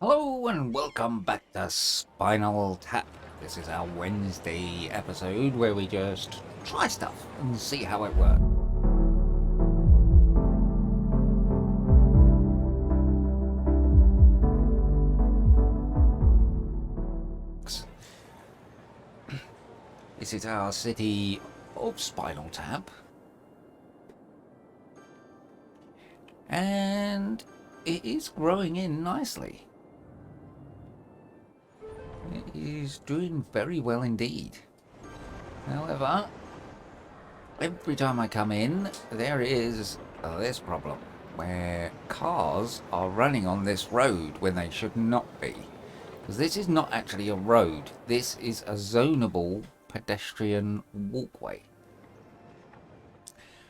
Hello and welcome back to Spinal Tap. This is our Wednesday episode where we just try stuff and see how it works. This is our city of Spinal Tap. And it is growing in nicely. It is doing very well indeed. However, every time I come in, there is this problem where cars are running on this road when they should not be. Because this is not actually a road, this is a zonable pedestrian walkway.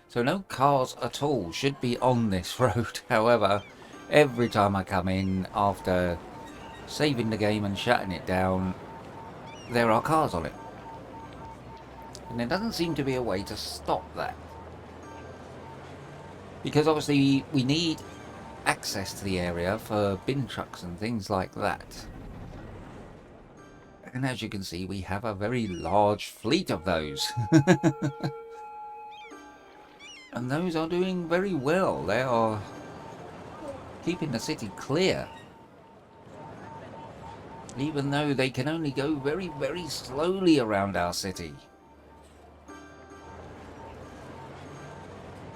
So no cars at all should be on this road. However, every time I come in after saving the game and shutting it down, there are cars on it. And there doesn't seem to be a way to stop that. Because obviously we need access to the area for bin trucks and things like that. And as you can see, we have a very large fleet of those. And those are doing very well. They are keeping the city clear. Even though they can only go very, very slowly around our city.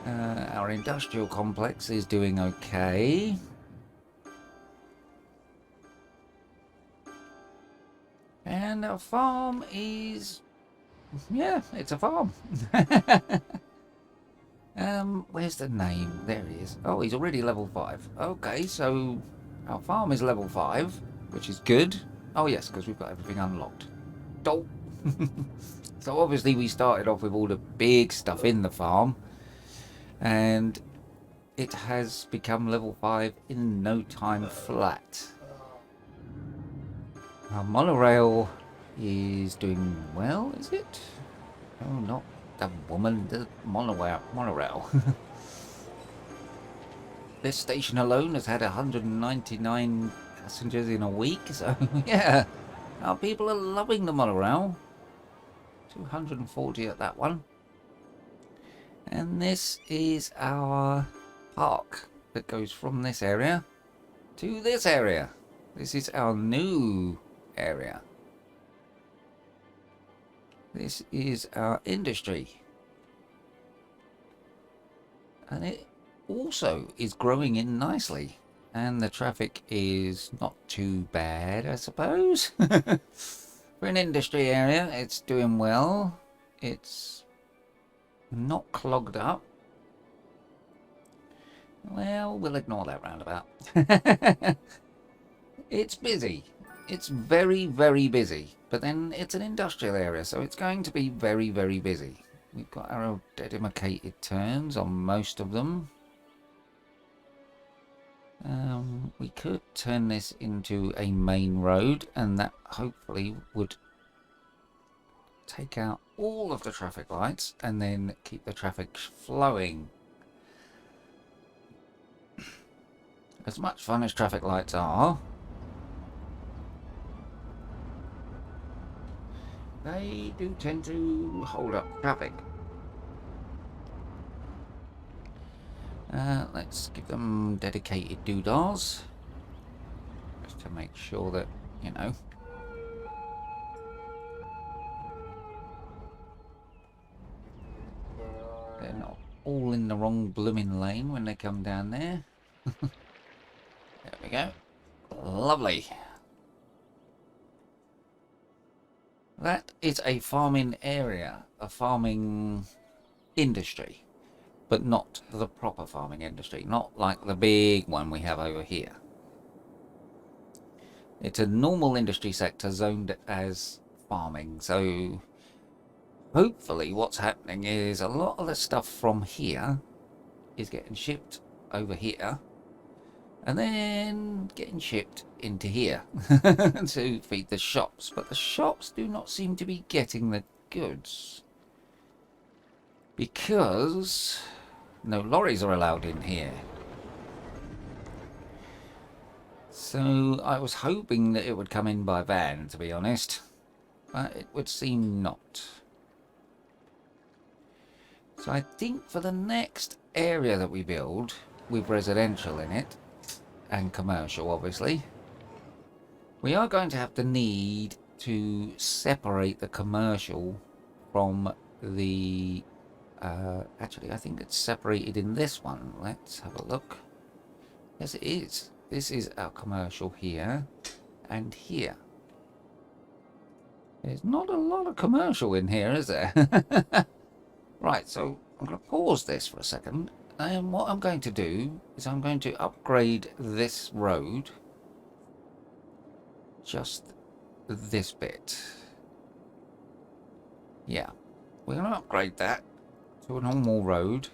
Our industrial complex is doing okay. And our farm is... yeah, it's a farm. Where's the name? There he is. Oh, he's already level 5. Okay, so our farm is level 5, which is good. Oh yes, because we've got everything unlocked. Oh. So obviously we started off with all the big stuff in the farm, and it has become level 5 in no time flat. Our monorail is doing well, is it? Oh, not the woman, the monorail. This station alone has had 199 passengers in a week, so yeah, our people are loving the monorail. 240 at that one. And this is our park that goes from this area to this area. This is our new area. This is our industry. And it also is growing in nicely. And the traffic is not too bad, I suppose. For an industry area, it's doing well. It's not clogged up. Well, we'll ignore that roundabout. It's busy. It's very, very busy. But then it's an industrial area, so it's going to be very, very busy. We've got our dedicated turns on most of them. We could turn this into a main road, and that hopefully would take out all of the traffic lights and then keep the traffic flowing. As much fun as traffic lights are, they do tend to hold up traffic. Let's give them dedicated doodahs, just to make sure that, you know, they're not all in the wrong blooming lane when they come down there. There we go. Lovely. That is a farming area, a farming industry, but not the proper farming industry, not like the big one we have over here. It's a normal industry sector zoned as farming, so hopefully what's happening is a lot of the stuff from here is getting shipped over here and then getting shipped into here to feed the shops. But the shops do not seem to be getting the goods because no lorries are allowed in here. So I was hoping that it would come in by van, to be honest, but it would seem not. So I think for the next area that we build, with residential in it, and commercial obviously, we are going to have to need to separate the commercial from the... actually, I think it's separated in this one. Let's have a look. Yes, it is. This is our commercial here and here. There's not a lot of commercial in here, is there? Right, so I'm going to pause this for a second. And what I'm going to do is I'm going to upgrade this road. Just this bit. Yeah, we're going to upgrade that to a normal road.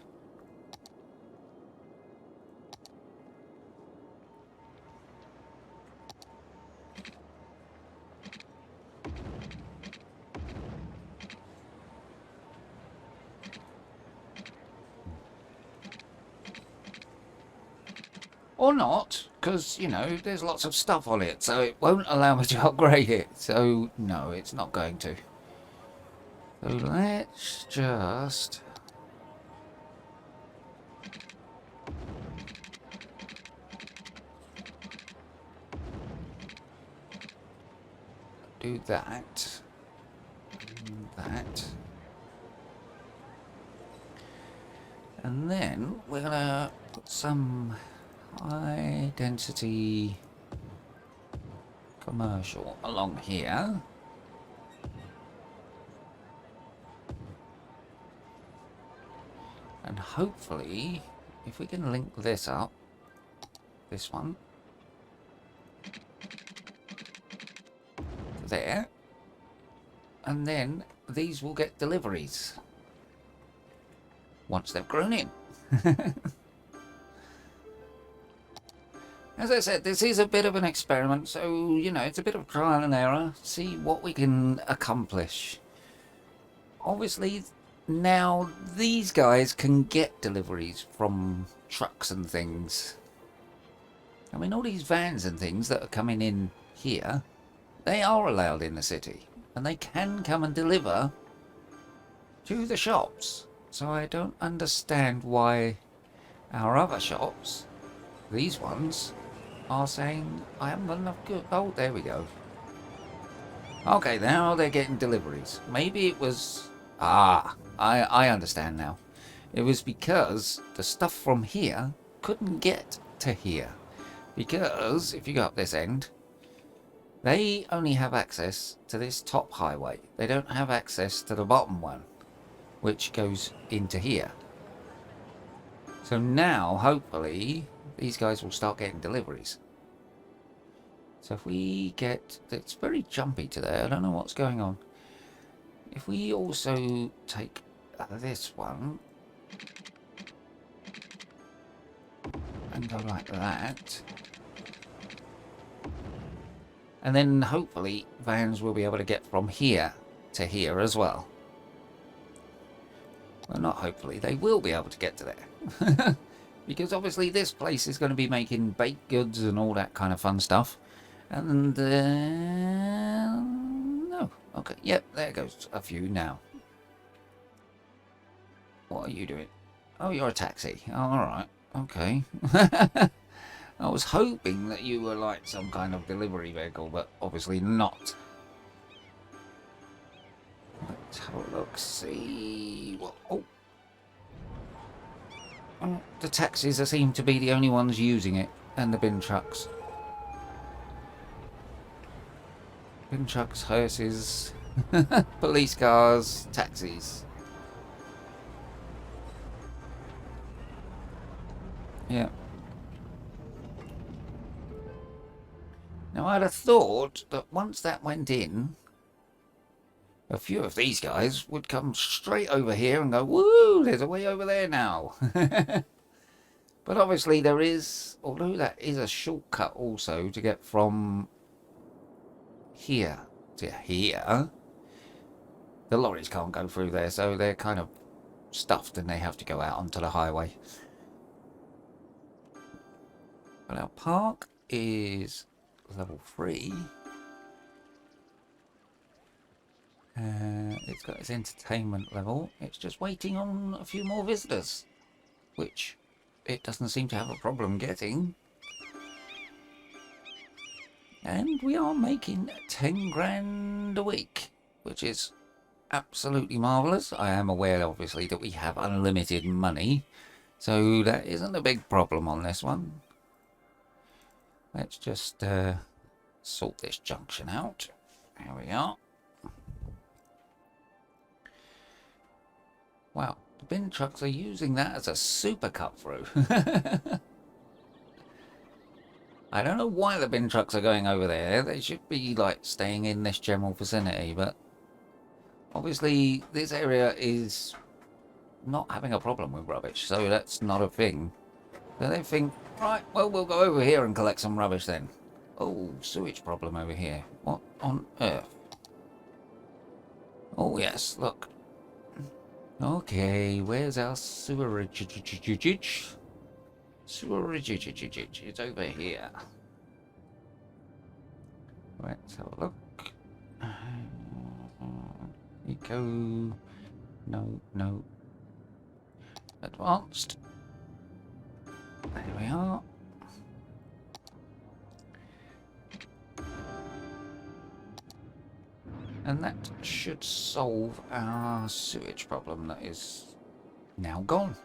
Or not, because, you know, there's lots of stuff on it, so it won't allow me to upgrade it. So, no, it's not going to. So let's just... do that. And that. And then we're going to put some high density commercial along here. And hopefully, if we can link this up, this one, there, and then these will get deliveries once they've grown in. As I said, this is a bit of an experiment, so, you know, it's a bit of trial and error. See what we can accomplish. Obviously, now these guys can get deliveries from trucks and things. I mean, all these vans and things that are coming in here, they are allowed in the city. And they can come and deliver to the shops. So I don't understand why our other shops, these ones, are saying, I haven't got enough good. Oh, there we go. Okay, now they're getting deliveries. Maybe it was... Ah, I understand now. It was because the stuff from here couldn't get to here. Because, if you go up this end, they only have access to this top highway. They don't have access to the bottom one, which goes into here. So now, hopefully, these guys will start getting deliveries. So if we get... It's very jumpy today. I don't know what's going on. If we also take this one and go like that, and then hopefully vans will be able to get from here to here as well. Well, not hopefully, they will be able to get to there. Because obviously this place is going to be making baked goods and all that kind of fun stuff. And, no. Okay, yep, there goes a few now. What are you doing? Oh, you're a taxi. Oh, alright. Okay. I was hoping that you were like some kind of delivery vehicle, but obviously not. Let's have a look, see what... Oh. The taxis seem to be the only ones using it, and the bin trucks. Bin trucks, hearses, police cars, taxis. Yeah. Now I'd have thought that once that went in, a few of these guys would come straight over here and go, woo, there's a way over there now. But obviously there is, although that is a shortcut also to get from here to here, the lorries can't go through there, so they're kind of stuffed and they have to go out onto the highway. But our park is level 3. It's got its entertainment level. It's just waiting on a few more visitors, which it doesn't seem to have a problem getting. And we are making 10 grand a week, which is absolutely marvellous. I am aware, obviously, that we have unlimited money, so that isn't a big problem on this one. Let's just sort this junction out. There we are. Wow, the bin trucks are using that as a super cut through. I don't know why the bin trucks are going over there. They should be, like, staying in this general vicinity, but obviously this area is not having a problem with rubbish, so that's not a thing. So they think, right, well, we'll go over here and collect some rubbish then. Oh, sewage problem over here. What on earth? Oh, yes, look. Okay, where's our sewerage? Sewerage, it's over here. Let's have a look. Eco. No. Advanced. There we are. And that should solve our sewage problem that is now gone.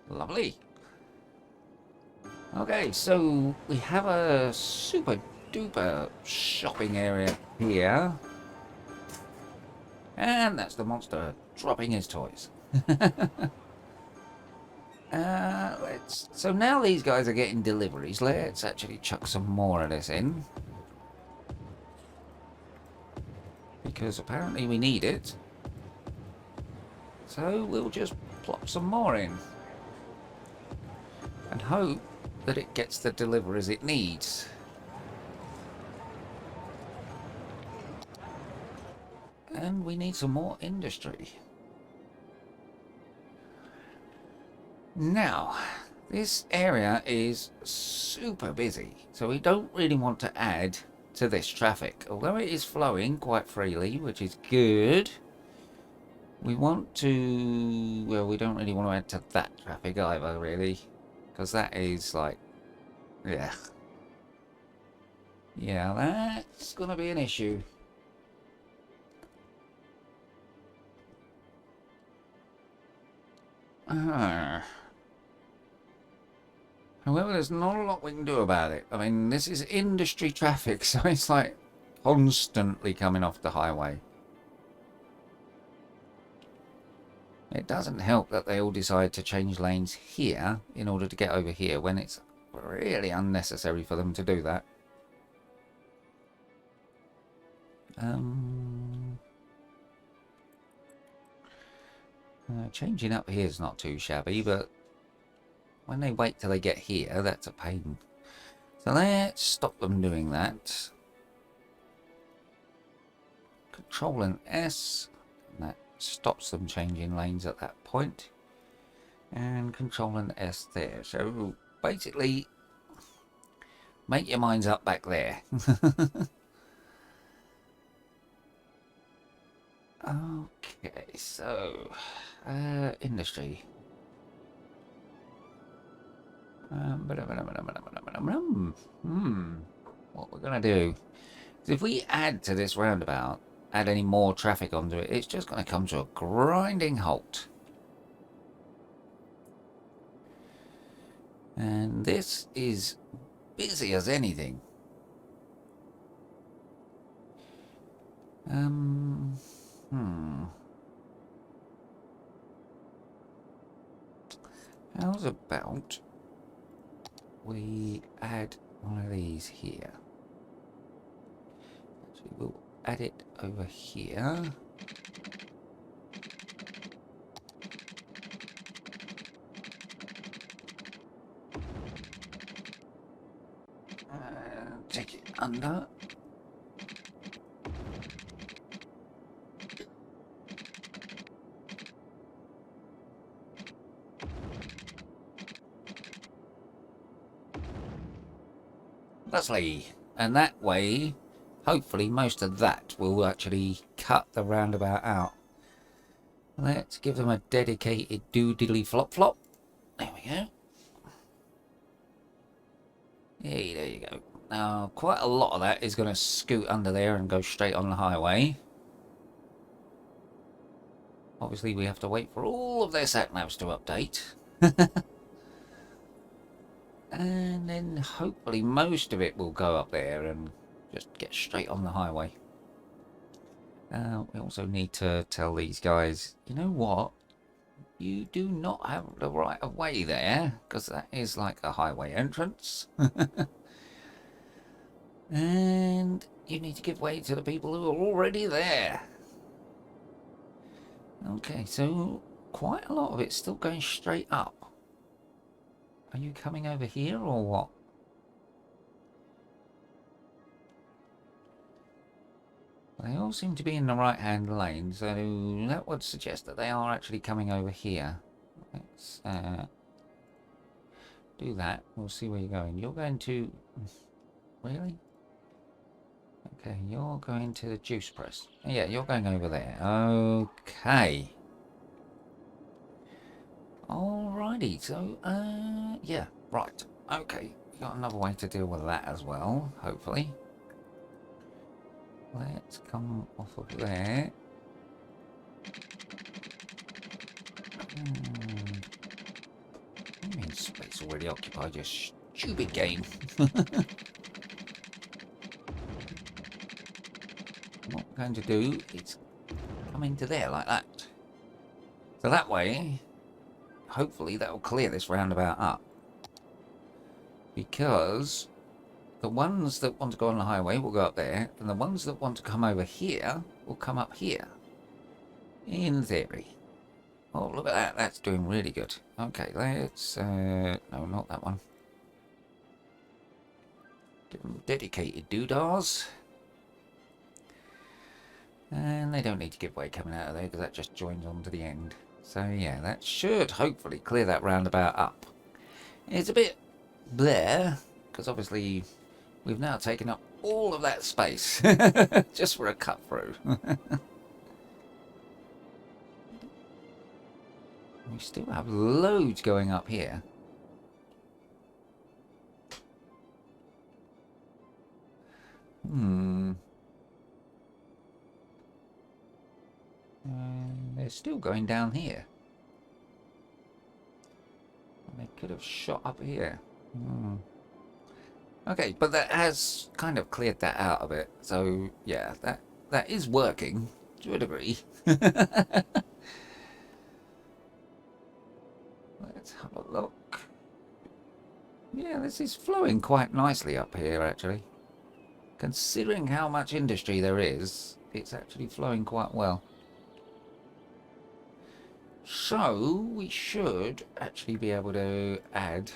Lovely. Okay, so we have a super duper shopping area here. And that's the monster dropping his toys. So now these guys are getting deliveries. Let's actually chuck some more of this in. Because apparently we need it. So we'll just plop some more in. And hope that it gets the deliveries it needs. And we need some more industry. Now, this area is super busy, so we don't really want to add to this traffic. Although it is flowing quite freely, which is good, we want to... well, we don't really want to add to that traffic either, really. Because that is like... yeah. Yeah, that's going to be an issue. However, there's not a lot we can do about it. I mean, this is industry traffic, so it's like constantly coming off the highway. It doesn't help that they all decide to change lanes here in order to get over here when it's really unnecessary for them to do that. Changing up here is not too shabby, but when they wait till they get here, that's a pain. So let's stop them doing that. Control and S, and that stops them changing lanes at that point. And Control and S there. So basically, make your minds up back there. Okay, so industry. What we're gonna do is, if we add to this roundabout, add any more traffic onto it, it's just gonna come to a grinding halt. And this is busy as anything. How's about we add one of these here? Actually, we'll add it over here. Take it under. relentlessly. And that way, hopefully most of that will actually cut the roundabout out. Let's give them a dedicated doodly flop flop. There we go. Hey, there you go. Now, quite a lot of that is going to scoot under there and go straight on the highway. Obviously, we have to wait for all of their sat-navs to update. And then hopefully most of it will go up there and just get straight on the highway. We also need to tell these guys, you know what? You do not have the right of way there, because that is like a highway entrance. And you need to give way to the people who are already there. Okay, so quite a lot of it's still going straight up. Are you coming over here or what? They all seem to be in the right-hand lane, so that would suggest that they are actually coming over here. Let's do that. We'll see where you're going. You're going to... Really? Okay, you're going to the juice press. Yeah, you're going over there. Okay. Alrighty, so, yeah, right. Okay, we got another way to deal with that as well, hopefully. Let's come off of there. I mean, space already occupied, you stupid game. What we're going to do is come into there like that. So that way, hopefully that will clear this roundabout up. Because the ones that want to go on the highway will go up there, and the ones that want to come over here will come up here. In theory. Oh, look at that. That's doing really good. Okay, let's... no, not that one. Give them dedicated doodahs. And they don't need to give way coming out of there, because that just joins on to the end. So, yeah, that should hopefully clear that roundabout up. It's a bit bleh, because obviously we've now taken up all of that space just for a cut through. We still have loads going up here. They're still going down here. They could have shot up here. Okay, but that has kind of cleared that out a bit. So, yeah, that is working to a degree. Let's have a look. Yeah, this is flowing quite nicely up here, actually. Considering how much industry there is, it's actually flowing quite well. So, we should actually be able to add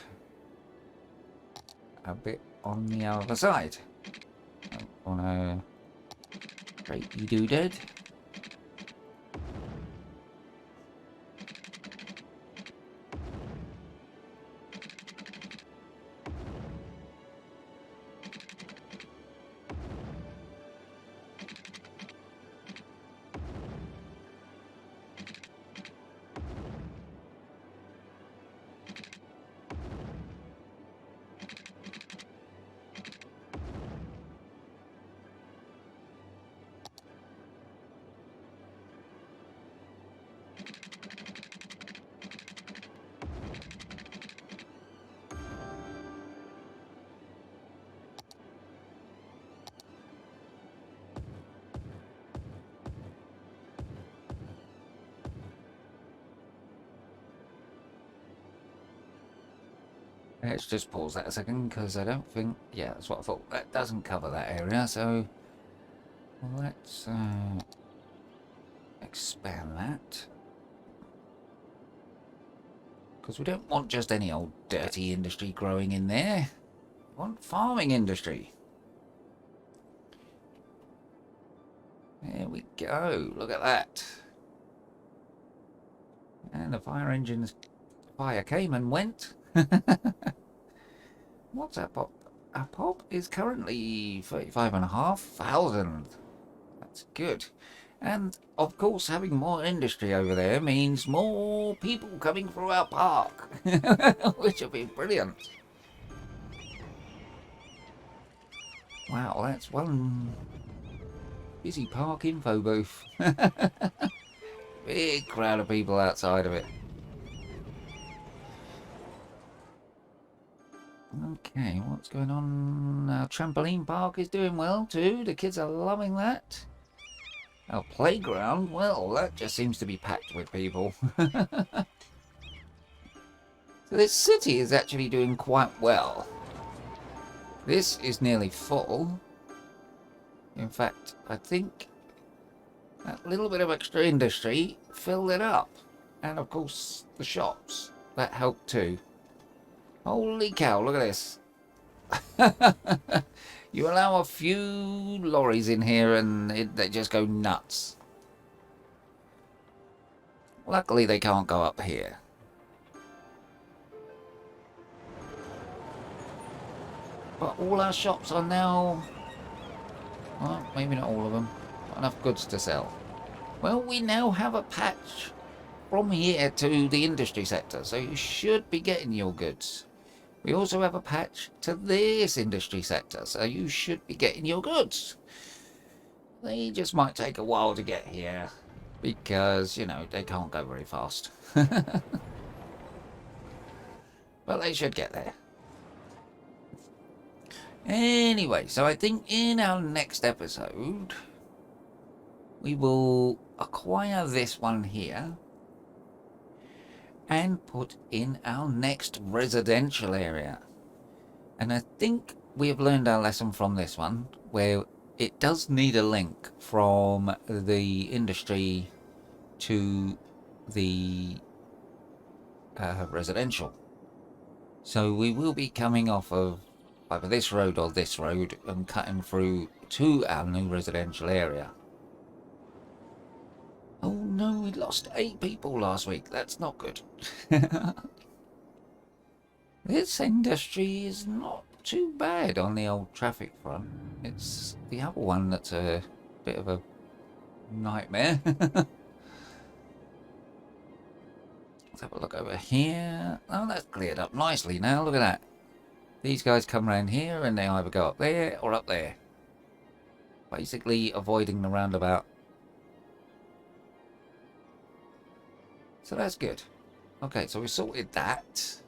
a bit on the other side. On a great doodad. Let's just pause that a second, because I don't think... Yeah, that's what I thought. That doesn't cover that area, so... Let's expand that. Because we don't want just any old dirty industry growing in there. We want farming industry. There we go. Look at that. And the fire engines... Fire came and went. What's that pop? our pop is currently 35,500. That's good. And of course, having more industry over there means more people coming through our park, which would be brilliant. Wow, that's one busy park info booth. Big crowd of people outside of it. Okay, what's going on? Our trampoline park is doing well too. The kids are loving that. Our playground, well, that just seems to be packed with people. So this city is actually doing quite well. This is nearly full. In fact, I think that little bit of extra industry filled it up. And of course, the shops, that helped too. Holy cow, look at this. You allow a few lorries in here and they just go nuts. Luckily, they can't go up here. But all our shops are now... Well, maybe not all of them. Not enough goods to sell. Well, we now have a patch from here to the industry sector, so you should be getting your goods. We also have a patch to this industry sector, so you should be getting your goods. They just might take a while to get here, because, you know, they can't go very fast. But they should get there. Anyway, so I think in our next episode, we will acquire this one here and put in our next residential area. And I think we have learned our lesson from this one, where it does need a link from the industry to the residential. So we will be coming off of either this road or this road and cutting through to our new residential area. Oh no, we lost 8 people last week. That's not good. This industry is not too bad on the old traffic front. It's the other one that's a bit of a nightmare. Let's have a look over here. Oh, that's cleared up nicely now. Look at that. These guys come around here and they either go up there or up there. Basically avoiding the roundabout. So that's good. Okay, so we sorted that.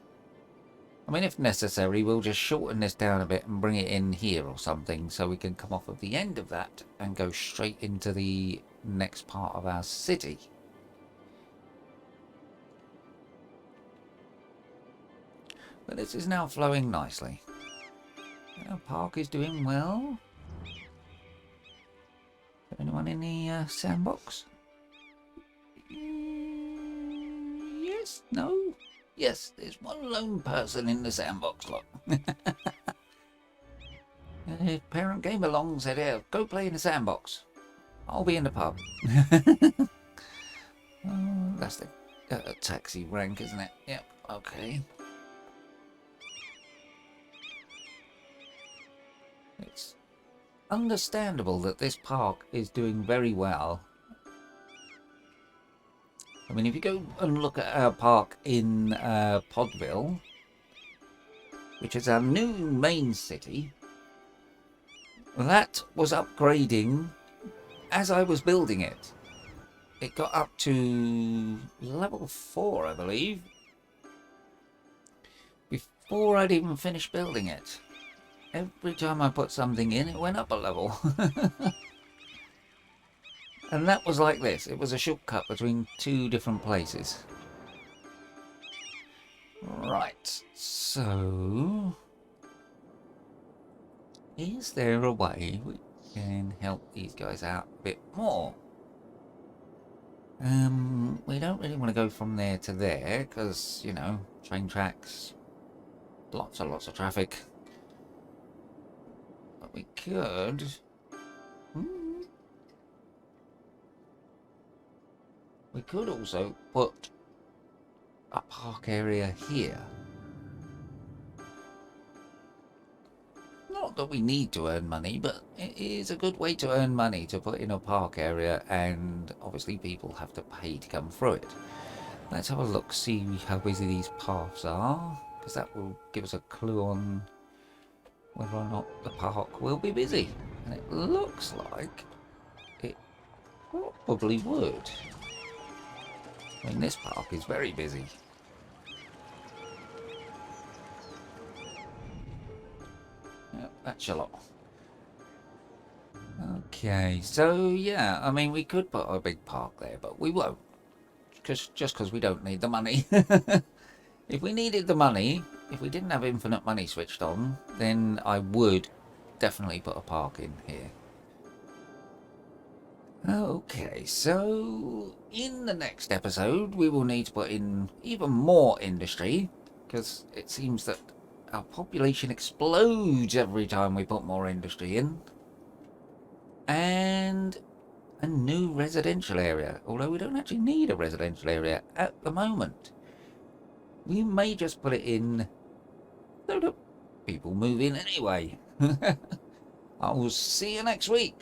I mean, if necessary, we'll just shorten this down a bit and bring it in here or something so we can come off of the end of that and go straight into the next part of our city. But this is now flowing nicely. Our park is doing well. Is there anyone in the sandbox? Yes? No? Yes, there's one lone person in the sandbox, look. His parent came along and said, "Here, go play in the sandbox. I'll be in the pub." Oh, that's the taxi rank, isn't it? Yep, okay. It's understandable that this park is doing very well. I mean, if you go and look at our park in Podville, which is our new main city, that was upgrading as I was building it. It got up to level 4, I believe, before I'd even finished building it. Every time I put something in, it went up a level. And that was like this. It was a shortcut between 2 different places. Right, so... is there a way we can help these guys out a bit more? We don't really want to go from there to there, because, you know, train tracks, lots and lots of traffic. But we could... we could also put a park area here. that we need to earn money, but it is a good way to earn money to put in a park area, and obviously people have to pay to come through it. Let's have a look, see how busy these paths are, because that will give us a clue on whether or not the park will be busy. And it looks like it probably would. I mean, this park is very busy. Yep, that's a lot. Okay, so yeah, I mean, we could put a big park there, but we won't. Just because we don't need the money. If we needed the money, if we didn't have infinite money switched on, then I would definitely put a park in here. Okay, so in the next episode, we will need to put in even more industry, because it seems that our population explodes every time we put more industry in. And a new residential area, although we don't actually need a residential area at the moment. We may just put it in so that people move in anyway. I will see you next week.